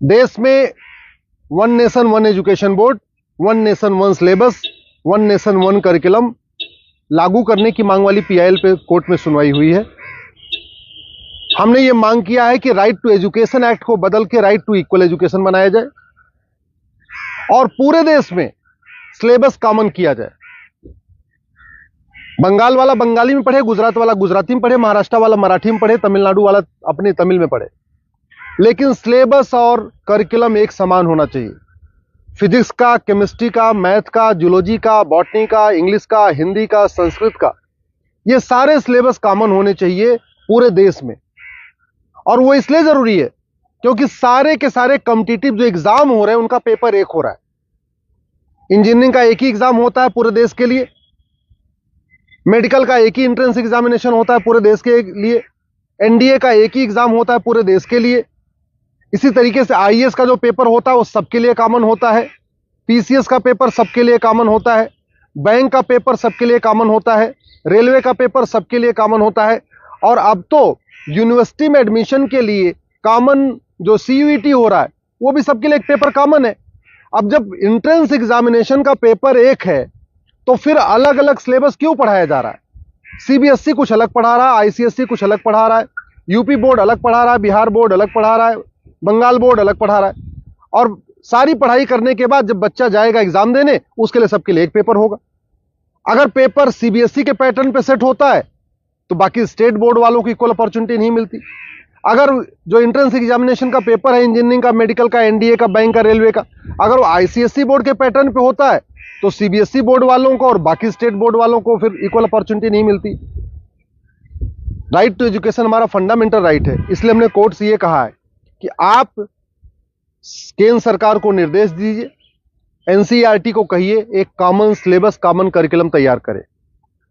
देश में one nation one education board, one nation one syllabus, one nation one curriculum लागू करने की मांग वाली पीआईएल पे कोर्ट में सुनवाई हुई है। हमने ये मांग किया है कि राइट टू एजुकेशन एक्ट को बदल के राइट टू इक्वल एजुकेशन बनाया जाए और पूरे देश में सिलेबस कॉमन किया जाए। बंगाल वाला बंगाली में पढ़े, गुजरात वाला गुजराती में पढ़े, महाराष्ट्र वाला मराठी में पढ़े, तमिलनाडु वाला अपनी तमिल में पढ़े, लेकिन सिलेबस और करिकुलम एक समान होना चाहिए। फिजिक्स का, केमिस्ट्री का, मैथ का, जूलॉजी का, बॉटनी का, इंग्लिश का, हिंदी का, संस्कृत का, ये सारे सिलेबस कॉमन होने चाहिए पूरे देश में। और वो इसलिए जरूरी है क्योंकि सारे के सारे कॉम्पिटिटिव जो एग्जाम हो रहे हैं उनका पेपर एक हो रहा है। इंजीनियरिंग का एक ही एग्जाम होता है पूरे देश के लिए, मेडिकल का एक ही एंट्रेंस एग्जामिनेशन होता है पूरे देश के लिए, एनडीए का एक ही एग्जाम होता है पूरे देश के लिए। इसी तरीके से आईएएस का जो पेपर होता है वो सबके लिए कॉमन होता है, पीसीएस का पेपर सबके लिए कॉमन होता है, बैंक का पेपर सबके लिए कॉमन होता है, रेलवे का पेपर सबके लिए कॉमन होता है। और अब तो यूनिवर्सिटी में एडमिशन के लिए कॉमन जो सीयूईटी हो रहा है वो भी सबके लिए एक पेपर कॉमन है। अब जब एंट्रेंस एग्जामिनेशन का पेपर एक है तो फिर अलग अलग सिलेबस क्यों पढ़ाया जा रहा है? सीबीएसई कुछ अलग पढ़ा रहा है, आईसीएसई कुछ अलग पढ़ा रहा है, यूपी बोर्ड अलग पढ़ा रहा है, बिहार बोर्ड अलग पढ़ा रहा है, बंगाल बोर्ड अलग पढ़ा रहा है। और सारी पढ़ाई करने के बाद जब बच्चा जाएगा एग्जाम देने, उसके लिए सबके लिए एक पेपर होगा। अगर पेपर सीबीएसई के पैटर्न पे सेट होता है तो बाकी स्टेट बोर्ड वालों को इक्वल अपॉर्चुनिटी नहीं मिलती। अगर जो एंट्रेंस एग्जामिनेशन का पेपर है इंजीनियरिंग का, मेडिकल का, एनडीए का, बैंक का, रेलवे का, अगर वो आईसीएसई बोर्ड के पैटर्न पे होता है तो सीबीएसई बोर्ड वालों को और बाकी स्टेट बोर्ड वालों को फिर इक्वल अपॉर्चुनिटी नहीं मिलती। राइट टू एजुकेशन हमारा फंडामेंटल राइट है, इसलिए हमने कोर्ट से ये कहा है कि आप केंद्र सरकार को निर्देश दीजिए, एनसीईआरटी को कहिए एक कॉमन सिलेबस, कॉमन करिकुलम तैयार करे।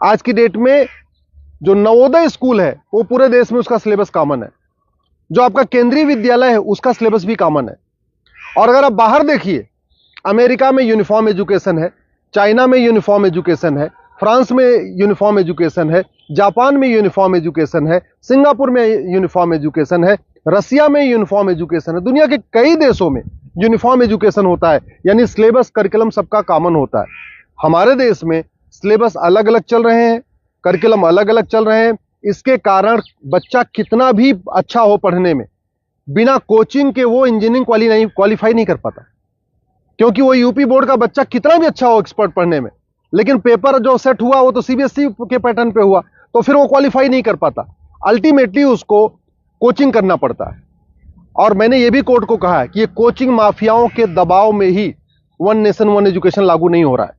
आज की डेट में जो नवोदय स्कूल है वो पूरे देश में उसका सिलेबस कॉमन है, जो आपका केंद्रीय विद्यालय है उसका सिलेबस भी कॉमन है। और अगर आप बाहर देखिए, अमेरिका में यूनिफॉर्म एजुकेशन है, चाइना में यूनिफॉर्म एजुकेशन है, फ्रांस में यूनिफॉर्म एजुकेशन है, जापान में यूनिफॉर्म एजुकेशन है, सिंगापुर में यूनिफॉर्म एजुकेशन है, रसिया में यूनिफॉर्म एजुकेशन है, दुनिया के कई देशों में यूनिफॉर्म एजुकेशन होता है, यानी सिलेबस करिकुलम सबका कॉमन होता है। हमारे देश में सिलेबस अलग अलग चल रहे हैं, करिकुलम अलग अलग चल रहे हैं। इसके कारण बच्चा कितना भी अच्छा हो पढ़ने में, बिना कोचिंग के वो इंजीनियरिंग क्वालिफाई नहीं कर पाता। क्योंकि वो यूपी बोर्ड का बच्चा कितना भी अच्छा हो एक्सपर्ट पढ़ने में, लेकिन पेपर जो सेट हुआ वो तो सीबीएसई के पैटर्न पे हुआ, तो फिर वो क्वालिफाई नहीं कर पाता। अल्टीमेटली उसको कोचिंग करना पड़ता है। और मैंने ये भी कोर्ट को कहा है कि ये कोचिंग माफियाओं के दबाव में ही वन नेशन वन एजुकेशन लागू नहीं हो रहा है।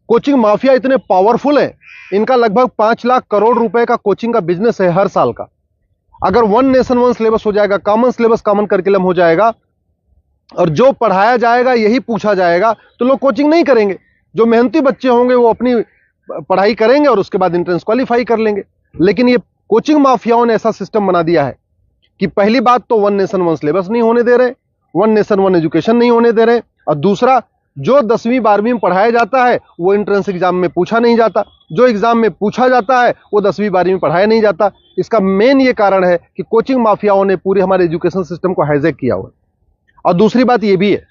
कोचिंग माफिया इतने पावरफुल है, इनका लगभग 5 लाख करोड़ रुपए का कोचिंग का बिजनेस है हर साल का। अगर वन नेशन वन सिलेबस हो जाएगा, कॉमन सिलेबस, कॉमन करिकुलम हो जाएगा और जो पढ़ाया जाएगा यही पूछा जाएगा, तो लोग कोचिंग नहीं करेंगे। जो मेहनती बच्चे होंगे वो अपनी पढ़ाई करेंगे और उसके बाद एंट्रेंस क्वालिफाई कर लेंगे। लेकिन ये कोचिंग माफियाओं ने ऐसा सिस्टम बना दिया है कि पहली बात तो वन नेशन वन सिलेबस नहीं होने दे रहे, वन नेशन वन एजुकेशन नहीं होने दे रहे, और दूसरा जो 10वीं 12वीं में पढ़ाया जाता है वो एंट्रेंस एग्जाम में पूछा नहीं जाता, जो एग्जाम में पूछा जाता है वो 10वीं 12वीं में पढ़ाया नहीं जाता। इसका मेन ये कारण है कि कोचिंग माफियाओं ने पूरे हमारे एजुकेशन सिस्टम को हाईजैक किया हुआ है। और दूसरी बात ये भी है,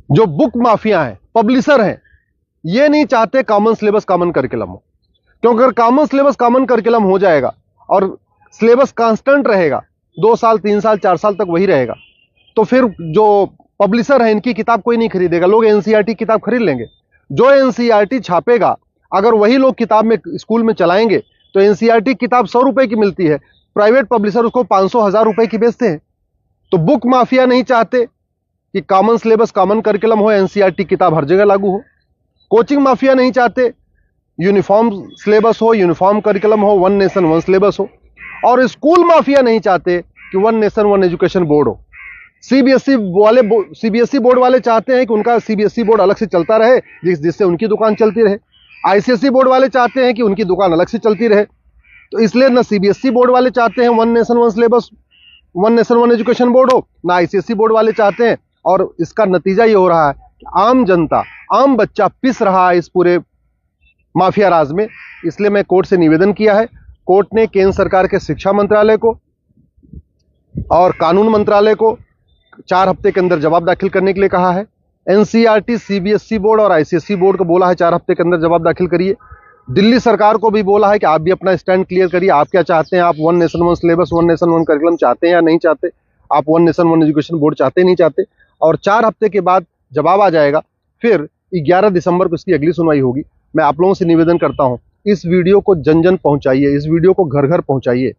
जो बुक माफिया हैं, पब्लिशर हैं, ये नहीं चाहते कॉमन सिलेबस कॉमन करिकुलम हो। क्योंकि अगर कॉमन सिलेबस कॉमन करिकुलम हो जाएगा और सिलेबस कांस्टेंट रहेगा, 2 साल 3 साल 4 साल तक वही रहेगा, तो फिर जो पब्लिशर है इनकी किताब कोई नहीं खरीदेगा, लोग एनसीईआरटी किताब खरीद लेंगे। जो एनसीईआरटी छापेगा अगर वही लोग किताब में स्कूल में चलाएंगे तो एनसीईआरटी किताब 100 रुपए की मिलती है, प्राइवेट पब्लिशर उसको 500-1000 रुपए की बेचते हैं। तो बुक माफिया नहीं चाहते कि कॉमन सिलेबस कॉमन करिकुलम हो, एनसीईआरटी किताब हर जगह लागू हो। कोचिंग माफिया नहीं चाहते यूनिफॉर्म सिलेबस हो, यूनिफॉर्म करिकुलम हो, वन नेशन वन सिलेबस हो। और स्कूल माफिया नहीं चाहते कि one nation one education board हो। सीबीएसई बोर्ड वाले चाहते हैं कि उनका सीबीएसई बोर्ड अलग से चलता रहे, जिससे उनकी दुकान चलती रहे। आईसीएसई बोर्ड वाले चाहते हैं कि उनकी दुकान अलग से चलती रहे। तो इसलिए ना सीबीएसई बोर्ड वाले चाहते हैं one nation one syllabus, one nation one education board हो, ना आईसीएसई बोर्ड वाले चाहते हैं। और इसका नतीजा ये हो रहा है कि आम जनता, आम बच्चा पिस रहा है इस पूरे माफिया राज में। इसलिए मैं कोर्ट से निवेदन किया है। कोर्ट ने केंद्र सरकार के शिक्षा मंत्रालय को और कानून मंत्रालय को 4 हफ्ते के अंदर जवाब दाखिल करने के लिए कहा है। एनसीईआरटी, सीबीएसई बोर्ड और आईसीएसई बोर्ड को बोला है 4 हफ्ते के अंदर जवाब दाखिल करिए। दिल्ली सरकार को भी बोला है कि आप भी अपना स्टैंड क्लियर करिए, आप क्या चाहते हैं, आप one nation one syllabus, one nation one curriculum चाहते हैं या नहीं चाहते, आप one nation one education board चाहते नहीं चाहते। और 4 हफ्ते के बाद जवाब आ जाएगा, फिर 11 दिसंबर को इसकी अगली सुनवाई होगी। मैं आप लोगों से निवेदन करता हूं, इस वीडियो को जन जन पहुंचाइए, इस वीडियो को घर घर पहुंचाइए।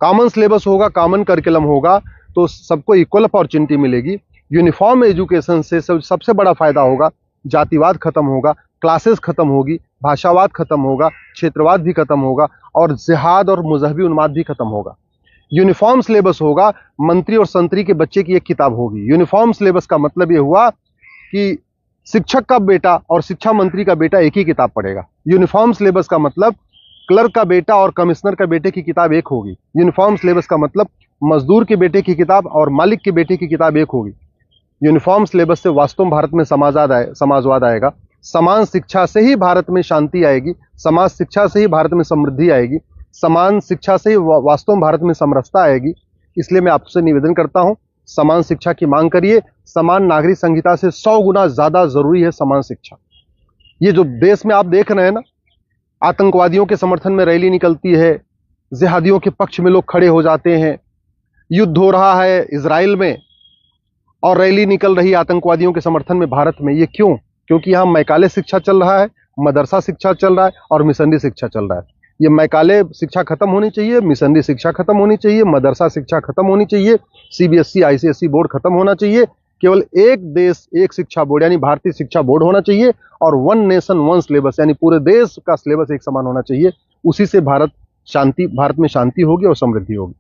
कॉमन सिलेबस होगा, कॉमन करिकुलम होगा तो सबको इक्वल अपॉर्चुनिटी मिलेगी। यूनिफॉर्म एजुकेशन से सबसे बड़ा फायदा होगा, जातिवाद खत्म होगा, क्लासेस खत्म होगी, भाषावाद खत्म होगा, क्षेत्रवाद भी खत्म होगा और जिहाद और मजहबी उन्माद भी खत्म होगा। यूनिफॉर्म सिलेबस होगा, मंत्री और संतरी के बच्चे की एक किताब होगी। यूनिफॉर्म सिलेबस का मतलब यह हुआ कि शिक्षक का बेटा और शिक्षा मंत्री का बेटा एक ही किताब पढ़ेगा। यूनिफॉर्म सिलेबस का मतलब क्लर्क का बेटा और कमिश्नर का बेटे की किताब एक होगी। यूनिफॉर्म सिलेबस का मतलब मजदूर के बेटे की किताब और मालिक के बेटे की किताब एक होगी। यूनिफॉर्म सिलेबस से वास्तव में भारत में समाजवाद आएगा। समान शिक्षा से ही भारत में शांति आएगी, समाज शिक्षा से ही भारत में समृद्धि आएगी, समान शिक्षा से ही वास्तव में भारत में समरसता आएगी। इसलिए मैं आपसे निवेदन करता हूं, समान शिक्षा की मांग करिए। समान नागरिक संहिता से 100 गुना ज्यादा जरूरी है समान शिक्षा। ये जो देश में आप देख रहे हैं ना, आतंकवादियों के समर्थन में रैली निकलती है, जिहादियों के पक्ष में लोग खड़े हो जाते हैं, युद्ध हो रहा है इजराइल में और रैली निकल रही है आतंकवादियों के समर्थन में भारत में। ये क्यों? क्योंकि यहाँ मैकाले शिक्षा चल रहा है, मदरसा शिक्षा चल रहा है और मिशनरी शिक्षा चल रहा है। ये मैकाले शिक्षा खत्म होनी चाहिए, मिशनरी शिक्षा खत्म होनी चाहिए, मदरसा शिक्षा खत्म होनी चाहिए, सीबीएसई आईसीएसई बोर्ड खत्म होना चाहिए। केवल एक देश एक शिक्षा बोर्ड यानी भारतीय शिक्षा बोर्ड होना चाहिए और वन नेशन वन सिलेबस यानी पूरे देश का सिलेबस एक समान होना चाहिए। उसी से भारत में शांति होगी और समृद्धि होगी।